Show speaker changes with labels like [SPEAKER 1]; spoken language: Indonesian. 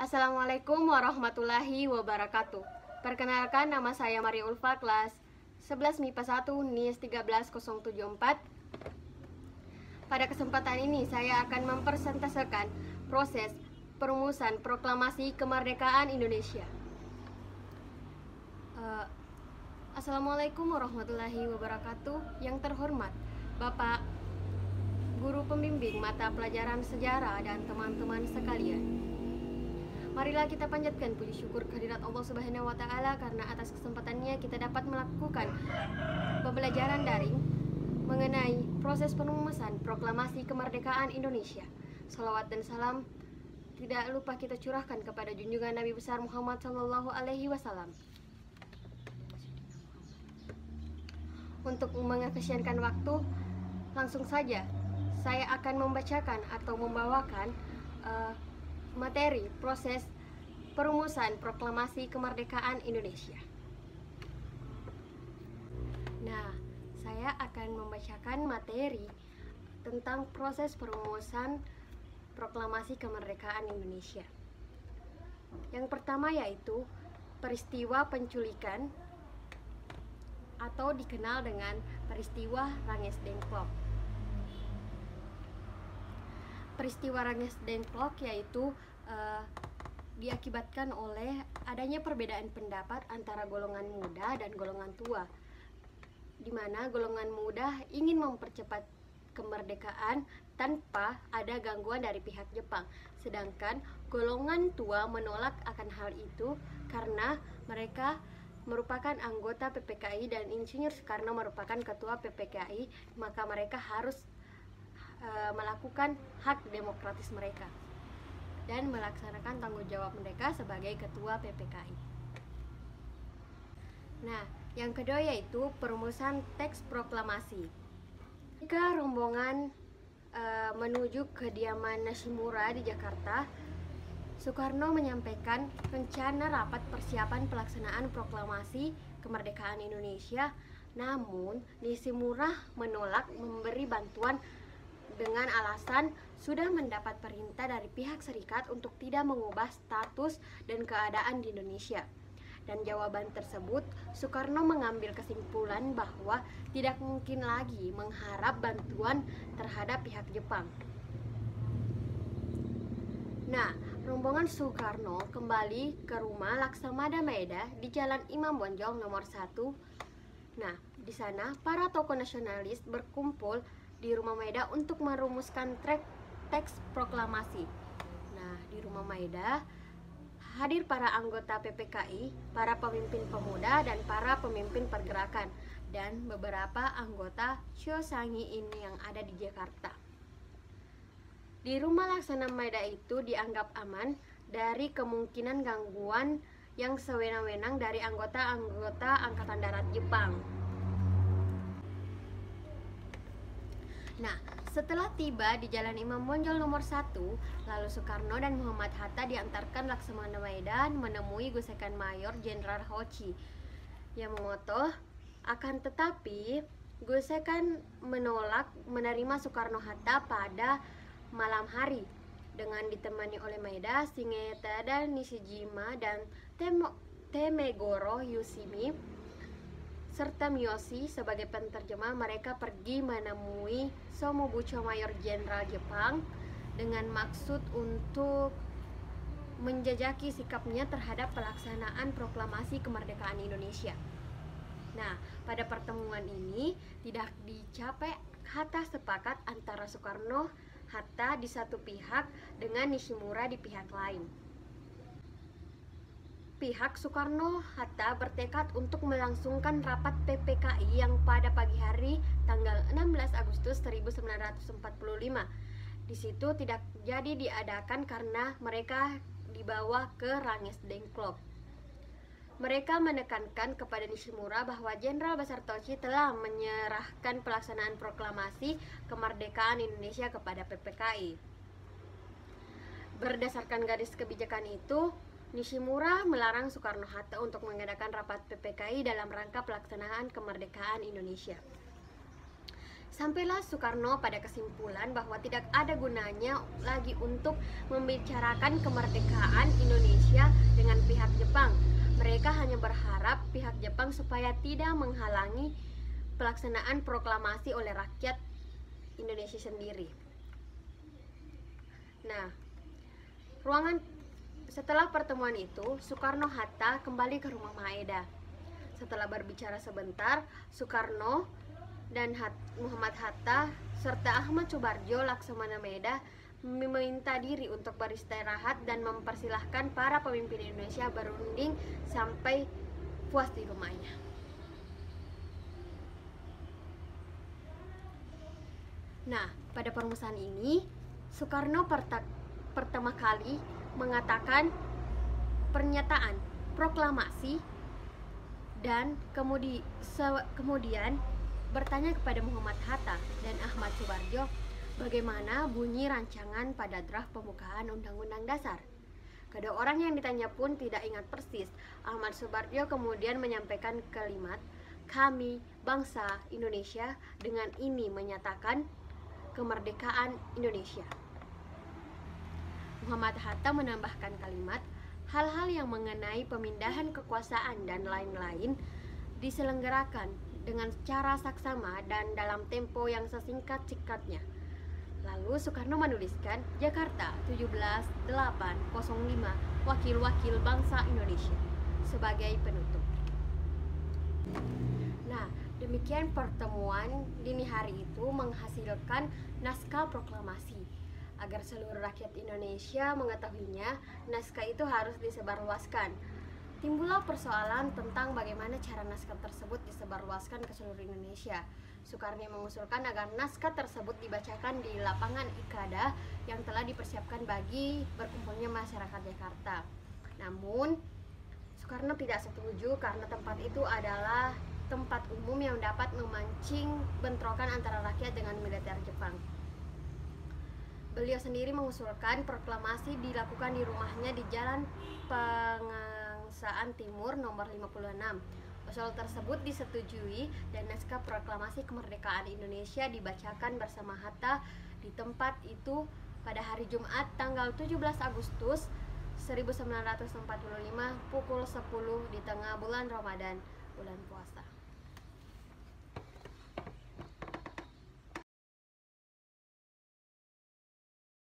[SPEAKER 1] Assalamualaikum warahmatullahi wabarakatuh. Perkenalkan, nama saya Maria Ulfa, kelas 11 MIPA 1 NIS 13074. Pada kesempatan ini saya akan mempresentasikan proses perumusan proklamasi kemerdekaan Indonesia. Assalamualaikum warahmatullahi wabarakatuh. Yang terhormat Bapak Guru Pembimbing mata pelajaran sejarah dan teman-teman sekalian, marilah kita panjatkan puji syukur kehadirat Allah Subhanahu wa Ta'ala karena atas kesempatannya kita dapat melakukan pembelajaran daring mengenai proses perumusan proklamasi kemerdekaan Indonesia. Salawat dan salam tidak lupa kita curahkan kepada junjungan Nabi besar Muhammad Sallallahu Alaihi Wasallam. Untuk mengefisienkan waktu, langsung saja saya akan membacakan atau membawakan materi proses perumusan proklamasi kemerdekaan Indonesia. Nah, saya akan membacakan materi tentang proses perumusan proklamasi kemerdekaan Indonesia. Yang pertama yaitu peristiwa penculikan atau dikenal dengan peristiwa Ranges Dengklok. Peristiwa Ranges Dengklok yaitu diakibatkan oleh adanya perbedaan pendapat antara golongan muda dan golongan tua, di mana golongan muda ingin mempercepat kemerdekaan tanpa ada gangguan dari pihak Jepang, sedangkan golongan tua menolak akan hal itu karena mereka merupakan anggota PPKI dan Insinyur Soekarno merupakan ketua PPKI, maka mereka harus melakukan hak demokratis mereka dan melaksanakan tanggung jawab mereka sebagai ketua PPKI. Nah, yang kedua yaitu perumusan teks proklamasi. Ketika rombongan menuju kediaman Nishimura di Jakarta, Soekarno menyampaikan rencana rapat persiapan pelaksanaan proklamasi kemerdekaan Indonesia, namun Nishimura menolak memberi bantuan dengan alasan sudah mendapat perintah dari pihak serikat untuk tidak mengubah status dan keadaan di Indonesia. Dan jawaban tersebut, Soekarno mengambil kesimpulan bahwa tidak mungkin lagi mengharap bantuan terhadap pihak Jepang. Nah, rombongan Soekarno kembali ke rumah Laksamana Maeda di Jalan Imam Bonjol nomor 1. Nah, di sana para tokoh nasionalis berkumpul di rumah Maeda untuk merumuskan teks proklamasi. Nah, di rumah Maeda hadir para anggota PPKI, para pemimpin pemuda dan para pemimpin pergerakan, dan beberapa anggota Shiosangi ini yang ada di Jakarta. Di rumah Laksana Maeda itu dianggap aman dari kemungkinan gangguan yang sewenang-wenang dari anggota-anggota Angkatan Darat Jepang. Nah, setelah tiba di Jalan Imam Bonjol nomor 1, lalu Soekarno dan Muhammad Hatta diantarkan Laksamana Maeda menemui Gesekan Mayor Jenderal Hochi Yamamoto. Akan tetapi, Gesekan menolak menerima Soekarno-Hatta pada malam hari dengan ditemani oleh Maeda, Shigetada Nishijima dan Temegoro Yoshimi serta Miyoshi sebagai penterjemah. Mereka pergi menemui Somobucho Mayor Jenderal Jepang dengan maksud untuk menjajaki sikapnya terhadap pelaksanaan proklamasi kemerdekaan Indonesia. Nah, pada pertemuan ini tidak dicapai kata sepakat antara Soekarno Hatta di satu pihak dengan Nishimura di pihak lain. Pihak Soekarno-Hatta bertekad untuk melangsungkan rapat PPKI yang pada pagi hari tanggal 16 Agustus 1945. Di situ tidak jadi diadakan karena mereka dibawa ke Ranges Dengklok. Mereka menekankan kepada Nishimura bahwa Jenderal Besar Tochi telah menyerahkan pelaksanaan proklamasi kemerdekaan Indonesia kepada PPKI. Berdasarkan garis kebijakan itu, Nishimura melarang Soekarno-Hatta untuk mengadakan rapat PPKI dalam rangka pelaksanaan kemerdekaan Indonesia. Sampailah Soekarno pada kesimpulan bahwa tidak ada gunanya lagi untuk membicarakan kemerdekaan Indonesia dengan pihak Jepang. Mereka hanya berharap pihak Jepang supaya tidak menghalangi pelaksanaan proklamasi oleh rakyat Indonesia sendiri. Nah, setelah pertemuan itu, Soekarno-Hatta kembali ke rumah Maeda. Setelah berbicara sebentar, Soekarno dan Muhammad Hatta serta Ahmad Subarjo Laksamana Maeda meminta diri untuk beristirahat dan mempersilahkan para pemimpin Indonesia berunding sampai puas di rumahnya. Nah, pada permusuhan ini Soekarno pertama kali mengatakan pernyataan proklamasi dan kemudian bertanya kepada Muhammad Hatta dan Ahmad Subarjo bagaimana bunyi rancangan pada draft pembukaan Undang-Undang Dasar. Kedua orang yang ditanya pun tidak ingat persis. Ahmad Subarjo kemudian menyampaikan kalimat, "Kami, bangsa Indonesia, dengan ini menyatakan kemerdekaan Indonesia." Muhammad Hatta menambahkan kalimat, "Hal-hal yang mengenai pemindahan kekuasaan dan lain-lain diselenggarakan dengan cara saksama dan dalam tempo yang sesingkat-singkatnya." Lalu Soekarno menuliskan, "Jakarta, 17/8/05, Wakil-Wakil Bangsa Indonesia," sebagai penutup. Nah, demikian pertemuan dini hari itu menghasilkan naskah proklamasi. Agar seluruh rakyat Indonesia mengetahuinya, naskah itu harus disebarluaskan. Timbullah persoalan tentang bagaimana cara naskah tersebut disebarluaskan ke seluruh Indonesia. Soekarno mengusulkan agar naskah tersebut dibacakan di lapangan Ikada yang telah dipersiapkan bagi berkumpulnya masyarakat Jakarta. Namun, Soekarno tidak setuju karena tempat itu adalah tempat umum yang dapat memancing bentrokan antara rakyat dengan militer Jepang. Beliau sendiri mengusulkan proklamasi dilakukan di rumahnya di Jalan Pegangsaan Timur nomor 56. Usul tersebut disetujui dan naskah proklamasi kemerdekaan Indonesia dibacakan bersama Hatta di tempat itu pada hari Jumat tanggal 17 Agustus 1945 pukul 10 di tengah bulan Ramadan, bulan puasa.